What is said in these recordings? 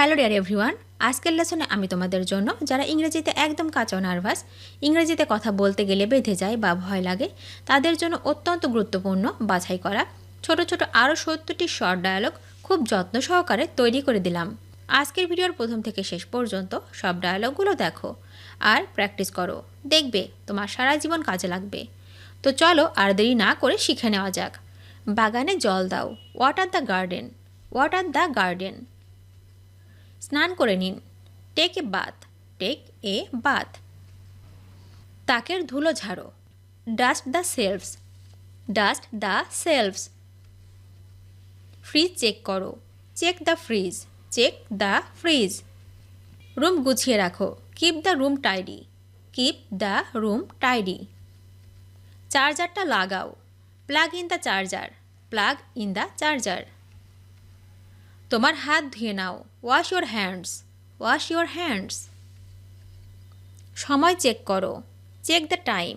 Hello dear everyone, আজকের লেসনে আমি তোমাদের জন্য যারা ইংরেজিতে একদম কাঁচা নার্ভাস, ইংরেজিতে কথা বলতে গেলে বেঁধে যায় বা ভয় লাগে, তাদের জন্য অত্যন্ত গুরুত্বপূর্ণ বাছাই করা ছোট ছোট আরও 70টি শর্ট ডায়ালগ খুব যত্ন সহকারে তৈরি করে দিলাম। আজকের ভিডিওর প্রথম থেকে শেষ পর্যন্ত সব ডায়ালগগুলো দেখো আর প্র্যাকটিস করো, দেখবে তোমার সারা জীবন কাজে লাগবে। তো চলো আর দেরি না করে শিখে নেওয়া যাক। বাগানে জল দাও, water the garden, water the garden. স্নান করে নিন, take a bath, take a bath. তাকের ধুলো ঝাড়ো, dust the shelves, dust the shelves. Fridge check করো, check the fridge, check the fridge. Room গুছিয়ে রাখো, keep the room tidy, keep the room tidy. চার্জারটা লাগাও, plug in the charger, plug in the charger. তোমার হাত ধুয়ে নাও, wash your hands, wash your hands. সময় চেক করো, check the time,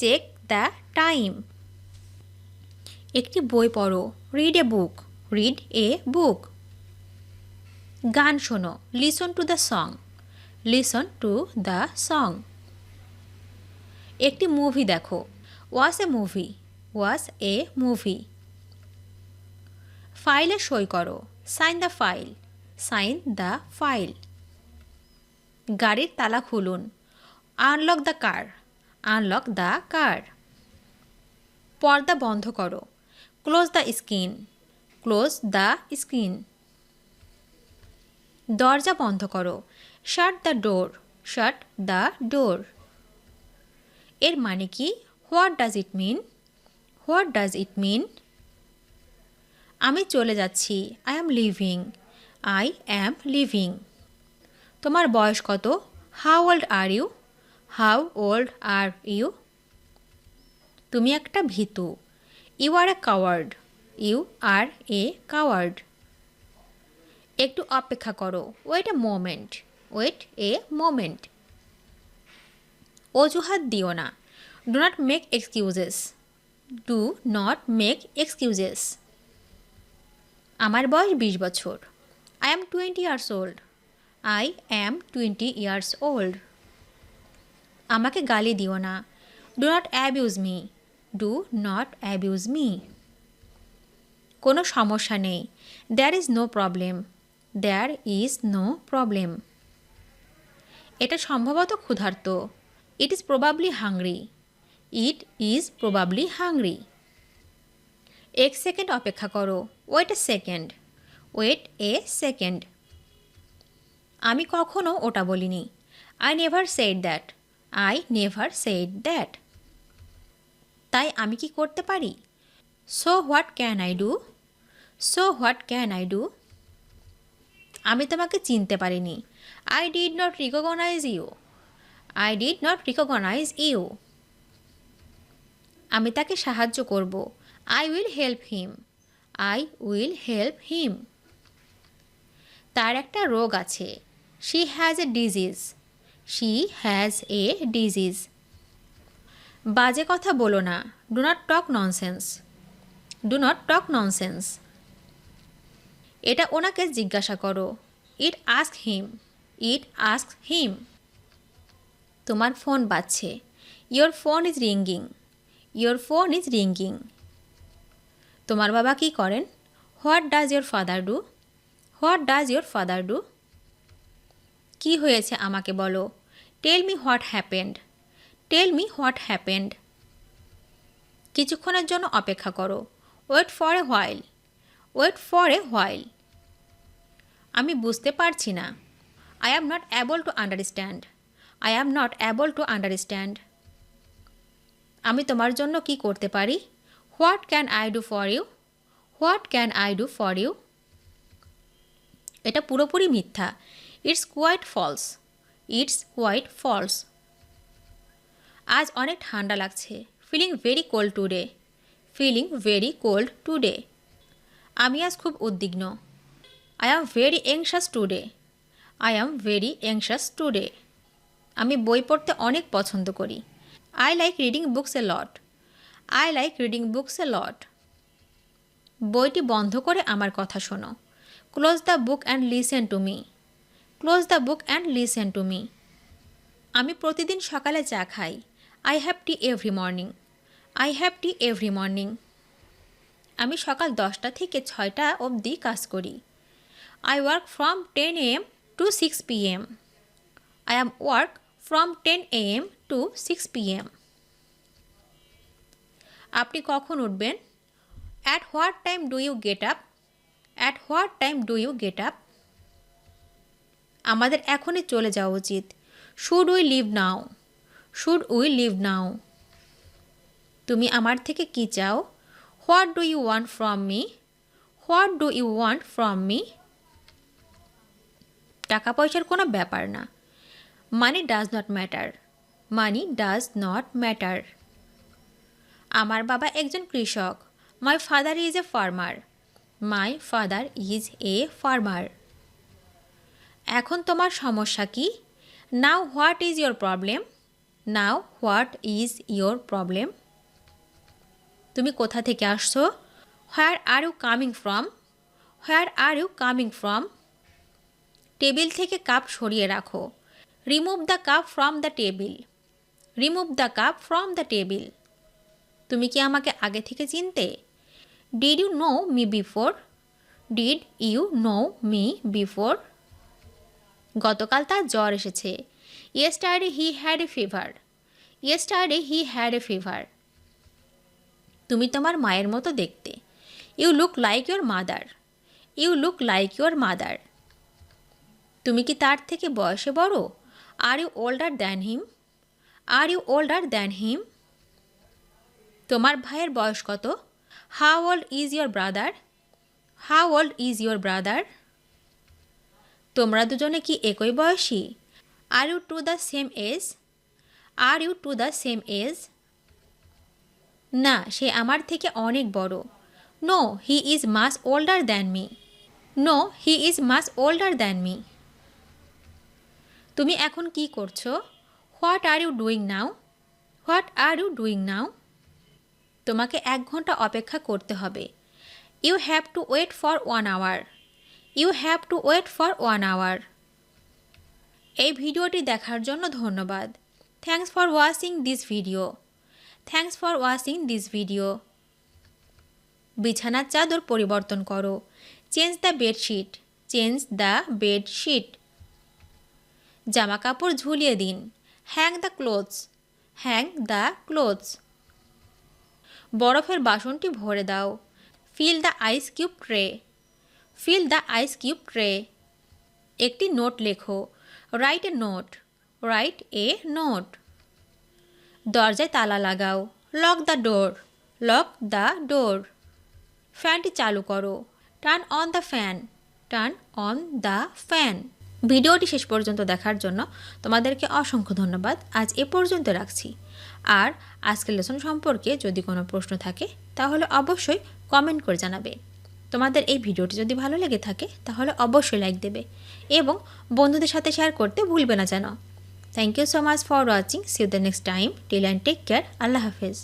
check the time. একটি বই পড়ো, read a book, read a book. গান শোনো, listen to the song, listen to the song. একটি মুভি দেখো, watch a movie, watch a movie. ফাইলে সই করো, sign the file, sign the file. গাড়ির তালা খুলুন, unlock the car, unlock the car. পর্দা বন্ধ করো, close the screen, close the screen. দরজা বন্ধ করো, শাট the door, shut the door. এর মানে কি? What does it mean, what does it mean? আমি চলে যাচ্ছি, I am leaving, I am leaving. তোমার বয়স কত? How old are you, how old are you. তুমি একটা ভীতু, you are a coward, you are a coward. একটু অপেক্ষা করো, wait a moment, wait a moment. অজুহাত দিও না, do not make excuses, do not make excuses. আমার বয়স 20 বছর, I am 20 years old, I am 20 years old. আমাকে গালি দিও না, do not abuse me, do not abuse me. কোনো সমস্যা নেই, there is no problem, there is no problem. এটা সম্ভবত ক্ষুধার্ত, it is probably hungry, it is probably hungry. 1 second অপেক্ষা করো, wait a second, wait a second. আমি কখনো ওটা বলিনি, I never said that, I never said that. তাই আমি কি করতে পারি? So what can I do, so what can I do. আমি তোমাকে চিনতে পারিনি, I did not recognise you, I did not recognise you. আমি তাকে সাহায্য করব, I will help him, I will help him. তার একটা রোগ আছে, she has a disease, she has a disease. বাজে কথা বলো না, do not talk nonsense, do not talk nonsense. এটা ওনাকে জিজ্ঞাসা করো, ইট আস্ক হিম, ইট আস্ক হিম। তোমার ফোন বাজছে, your phone is ringing, your phone is ringing. তোমার বাবা কি করেন? What does your father do, what does your father do. কি হয়েছে আমাকে বলো, tell me what happened, tell me what happened. কিছুক্ষণের জন্য অপেক্ষা করো, wait for a while, wait for a while. আমি বুঝতে পারছি না, I am not able to understand, I am not able to understand. আমি তোমার জন্য কি করতে পারি? What can I do for you, what can I do for you. এটা পুরোপুরি মিথ্যা, it's quite false, it's quite false. আজ অনেক ঠান্ডা লাগছে, feeling very cold today, feeling very cold today. আমি আজ খুব উদ্বিগ্ন, I am very anxious today, I am very anxious today. আমি বই পড়তে অনেক পছন্দ করি, I like reading books a lot, I like reading books a lot. বইটি বন্ধ করে আমার কথা শোনো, close the book and listen to me, close the book and listen to me. আমি প্রতিদিন সকালে চা খাই। I have tea every morning. I have tea every morning. আমি সকাল 10টা থেকে 6টা অবধি কাজ করি। I work from 10 AM to 6 PM। I am work from 10 AM to 6 PM। আপনি কখন উঠবেন? At what time do you get up? At what time do you get up? আমাদের এখনই চলে যাওয়া উচিত। Should we leave now? Should we leave now? তুমি আমার থেকে কি চাও? What do you want from me? What do you want from me? টাকা পয়সার কোনো ব্যাপার না। Money does not matter. Money does not matter. আমার বাবা একজন কৃষক। My father is a farmer. My father is a farmer. এখন তোমার সমস্যা কি? Now what is your problem? Now what is your problem? তুমি কোথা থেকে আসছো? Where are you coming from? Where are you coming from? Table থেকে cup সরিয়ে রাখো। Remove the cup from the table. Remove the cup from the table. তুমি কি আমাকে আগে থেকে চিনতে? Did you know me before? Did you know me before? গতকাল তার জ্বর এসেছে। Yesterday he had a fever. Yesterday he had a fever. তুমি তোমার মায়ের মতো দেখতে। You look like your mother. You look like your mother. তুমি কি তার থেকে বয়সে বড়? Are you older than him? Are you older than হিম? তোমার ভাইয়ের বয়স কত? How old is your brother? How old is your brother? তোমরা দুজনে কি একই বয়সী? Are you to the same age? Are you to the same age? না, সে আমার থেকে অনেক বড়। No, he is much older than me. No, he is much older than me. তুমি এখন কি করছো? What are you doing now? What are you doing now? তোমাকে 1 ঘন্টা অপেক্ষা করতে হবে। You have to wait for 1 hour. You have to wait for 1 hour. এই ভিডিওটি দেখার জন্য ধন্যবাদ। Thanks for watching this video. Thanks for watching this video. বিছানার চাদর পরিবর্তন করো। Change the bedsheet. Change the bedsheet. জামা কাপড় ঝুলিয়ে দিন। Hang the clothes. Hang the clothes. বরফের বাসনটি ভরে দাও। Fill the ice cube tray. Fill the ice cube tray. একটি নোট লেখো। Write a note. Write a note. দরজায় তালা লাগাও। Lock the door. Lock the door. ফ্যানটি চালু করো। Turn on the fan. Turn on the fan. ভিডিওটি শেষ পর্যন্ত দেখার জন্য তোমাদেরকে অসংখ্য ধন্যবাদ। আজ এ পর্যন্ত রাখছি। আর আজকের লেসন সম্পর্কে যদি কোনো প্রশ্ন থাকে তাহলে অবশ্যই কমেন্ট করে জানাবে। তোমাদের এই ভিডিওটি যদি ভালো লেগে থাকে তাহলে অবশ্যই লাইক দেবে এবং বন্ধুদের সাথে শেয়ার করতে ভুলবে না যেন। Thank you so much for watching. See you the next time. Till and take care. আল্লাহ হাফেজ।